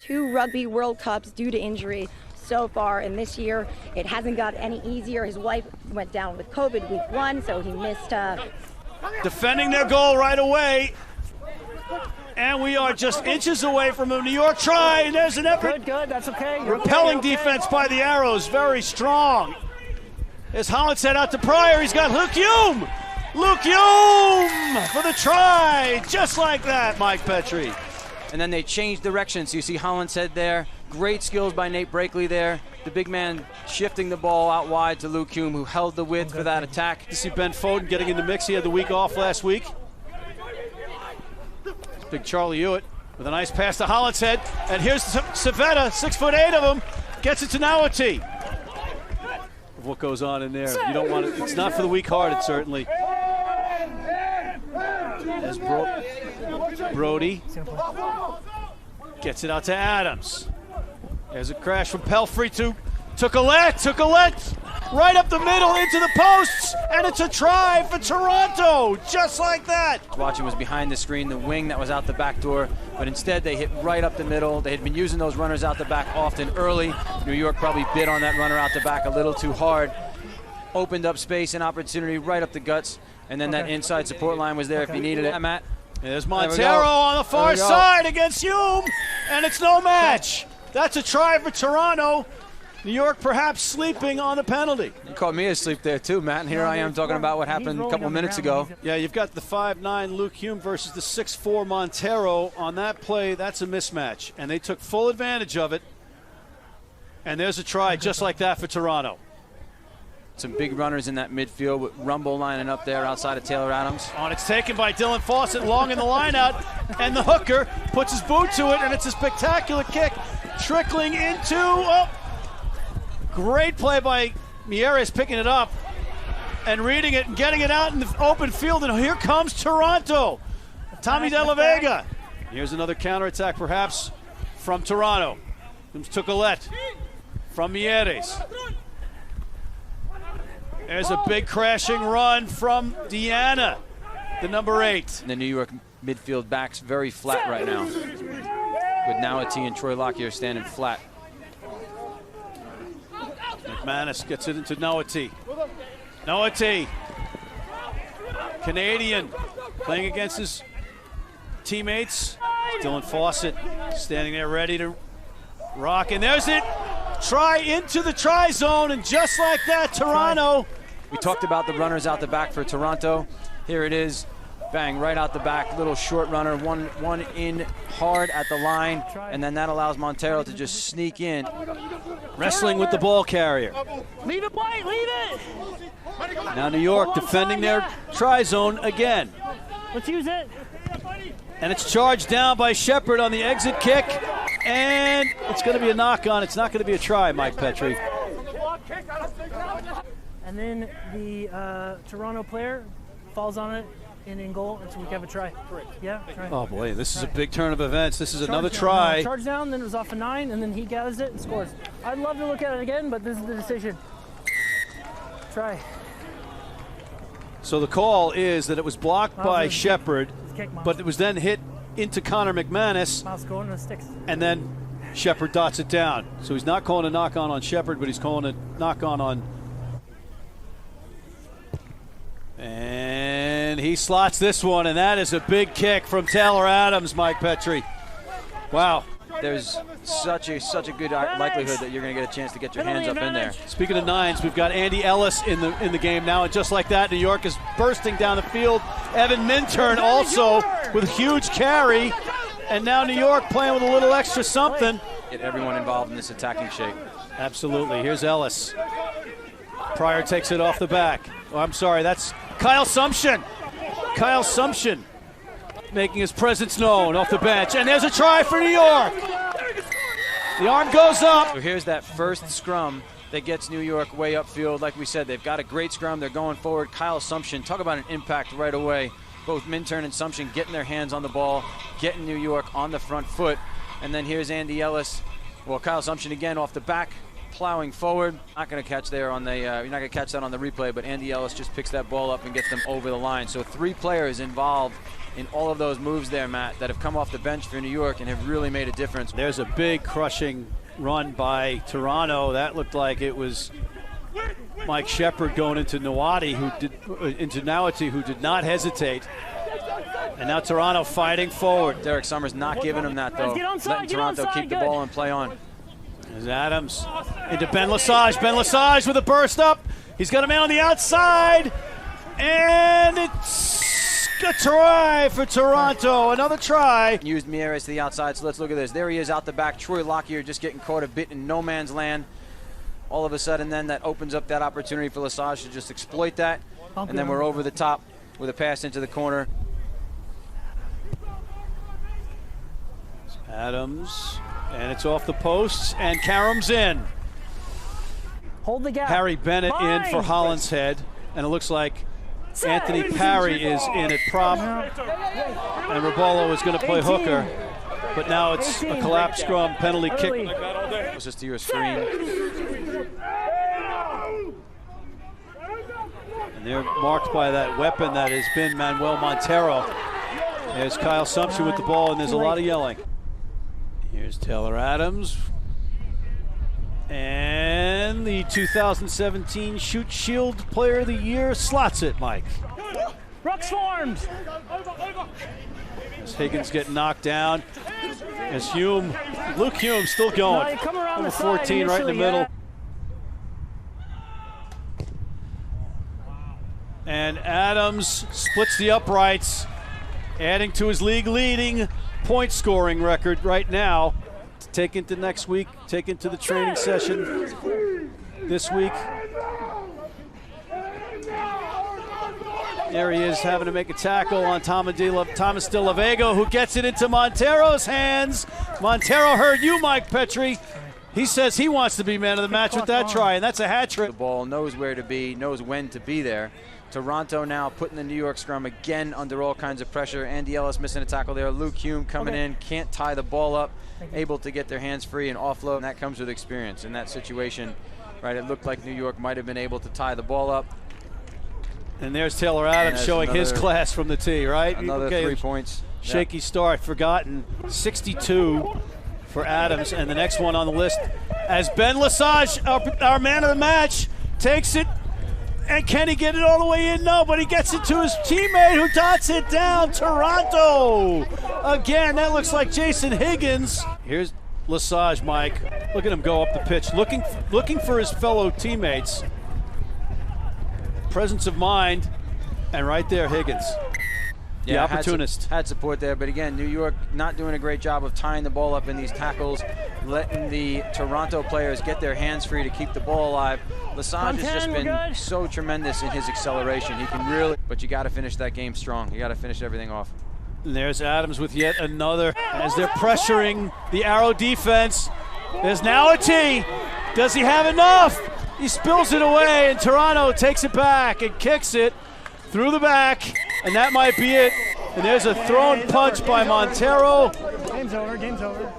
2 Rugby World Cups due to injury so far, and this year it hasn't got any easier. His wife went down with COVID week 1, so he missed. Defending their goal right away. And we are just inches away from a New York try, and there's an effort. Good, that's okay. Repelling defense by the Arrows, very strong. As Holland set out to Pryor, he's got Luke Hume! Luke Hume for the try, just like that, Mike Petrie. And then they changed directions. You see Holland said there, great skills by Nate Brakely there. The big man shifting the ball out wide to Luke Hume, who held the width for that attack. You see Ben Foden getting in the mix. He had the week off last week. Big Charlie Hewitt with a nice pass to Hollinshead. And here's Savetta, 6'8" of him, gets it to Nawati. What goes on in there? You don't want it. It's not for the weak-hearted, certainly. As Brody gets it out to Adams. There's a crash from Pelfrey to Colette, right up the middle into the posts, and it's a try for Toronto, just like that. Watching was behind the screen, the wing that was out the back door, but instead they hit right up the middle. They had been using those runners out the back often early. New York probably bit on that runner out the back a little too hard. Opened up space and opportunity right up the guts, and then that inside support line was there if you needed it. Matt. There's Montero on the far side against Hume, and it's no match. That's a try for Toronto. New York perhaps sleeping on the penalty. You caught me asleep there too, Matt, and here I am talking about what happened a couple minutes ago. Yeah, you've got the 5'9" Luke Hume versus the 6'4" Montero. On that play, that's a mismatch, and they took full advantage of it. And there's a try just like that for Toronto. Some big runners in that midfield with Rumble lining up there outside of Taylor Adams. Oh, and it's taken by Dylan Fawcett long in the line out, and the hooker puts his boot to it, and it's a spectacular kick trickling into, great play by Mieres picking it up and reading it and getting it out in the open field, and here comes Toronto. Tommy De La Vega. Here's another counterattack perhaps from Toronto. Comes to Colette from Mieres. There's a big crashing run from Deanna, the number 8. The New York midfield backs very flat right now, with Nawati and Troy Lockyer standing flat. McManus gets it into Nawati. Nawati, Canadian, playing against his teammates. Dylan Fawcett standing there ready to rock, and there's it. Try into the try zone, and just like that, Toronto. We talked about the runners out the back for Toronto. Here it is, bang, right out the back, little short runner, one in hard at the line, and then that allows Montero to just sneak in. Wrestling with the ball carrier. Leave it, White, leave it! Now New York defending their try zone again. Let's use it. And it's charged down by Shepard on the exit kick, and it's going to be a knock on. It's not going to be a try, Mike Petrie. And then the Toronto player falls on it and in goal, and so we have a try. Yeah, try. Oh boy, this is a big turn of events. This is another Down. try. No, charge down, then it was off a 9, and then he gathers it and scores. I'd love to look at it again, but this is the decision. Try. So the call is that it was blocked by Shepard, but it was then hit into Connor McManus, Mouse going to the sticks. and then Shepard dots it down. So he's not calling a knock-on on Shepard, but he's calling a knock-on on... And he slots this one, and that is a big kick from Taylor Adams, Mike Petrie. Wow. There's such a good likelihood that you're going to get a chance to get your hands up in there. Speaking of 9s, we've got Andy Ellis in the game now, and just like that, New York is bursting down the field. Evan Minturn also with a huge carry, and now New York playing with a little extra something. Get everyone involved in this attacking shape. Absolutely. Here's Ellis. Pryor takes it off the back. Oh, I'm sorry, that's Kyle Sumption. Kyle Sumption making his presence known off the bench. And there's a try for New York. The arm goes up. So here's that first scrum that gets New York way upfield. Like we said, they've got a great scrum. They're going forward. Kyle Sumption, talk about an impact right away. Both Minturn and Sumption getting their hands on the ball, getting New York on the front foot. And then here's Andy Ellis. Well, Kyle Sumption again off the back, plowing forward. Not going to catch there on the. You're not going to catch that on the replay, but Andy Ellis just picks that ball up and gets them over the line. So 3 players involved in all of those moves there, Matt, that have come off the bench for New York and have really made a difference. There's a big crushing run by Toronto. That looked like it was Mike Shepard going into Nawati, who did not hesitate. And now Toronto fighting forward. Derek Summers not giving him that, though. Letting Toronto keep the ball and play on. There's Adams into Ben Lesage. Ben Lesage with a burst up. He's got a man on the outside. And it's a try for Toronto. Another try. Used Mieres to the outside, so let's look at this. There he is out the back. Troy Lockyer just getting caught a bit in no man's land. All of a sudden, then, that opens up that opportunity for Lesage to just exploit that. And then we're over the top with a pass into the corner. Adams, and it's off the posts, and Karam's in. Hold the gap. Harry Bennett in for Holland's Head, and it looks like Anthony Parry is in at prop, and Rabolo is going to play hooker, but now it's a collapse scrum, penalty kick. Closest to your screen. And they're marked by that weapon that has been Manuel Montero. There's Kyle Sumption with the ball, and there's a lot of yelling. Here's Taylor Adams. And the 2017 Shoot Shield Player of the Year slots it, Mike. Ruck's formed. As Higgins getting knocked down. As Luke Hume still going. Number 14 right in the middle. And Adams splits the uprights, adding to his league-leading point scoring record right now. To take into next week, take into the training session this week. There he is, having to make a tackle on Thomas De La Vega, who gets it into Montero's hands. Montero heard you, Mike Petrie. He says he wants to be man of the match with that try, and that's a hat trick. The ball knows where to be, knows when to be there. Toronto now putting the New York scrum again under all kinds of pressure. Andy Ellis missing a tackle there. Luke Hume coming in, can't tie the ball up, able to get their hands free and offload, and that comes with experience. In that situation, right, it looked like New York might have been able to tie the ball up. And there's Taylor Adams showing his class from the tee, right? Another 3 points. Shaky start, forgotten. 62 for Adams, and the next one on the list as Ben Lesage, our man of the match, takes it. And can he get it all the way in? No, but he gets it to his teammate who dots it down. Toronto! Again, that looks like Jason Higgins. Here's Lesage, Mike. Look at him go up the pitch, looking for his fellow teammates. Presence of mind, and right there, Higgins. The opportunist. Had support there, but again, New York not doing a great job of tying the ball up in these tackles, letting the Toronto players get their hands free to keep the ball alive. Lesage has just been so tremendous in his acceleration. He can really, but you got to finish that game strong. You got to finish everything off. And there's Adams with yet another as they're pressuring the Arrow defense. There's now a tee. Does he have enough? He spills it away, and Toronto takes it back and kicks it through the back, and that might be it. And there's a thrown punch by Montero. Game's over, game's over.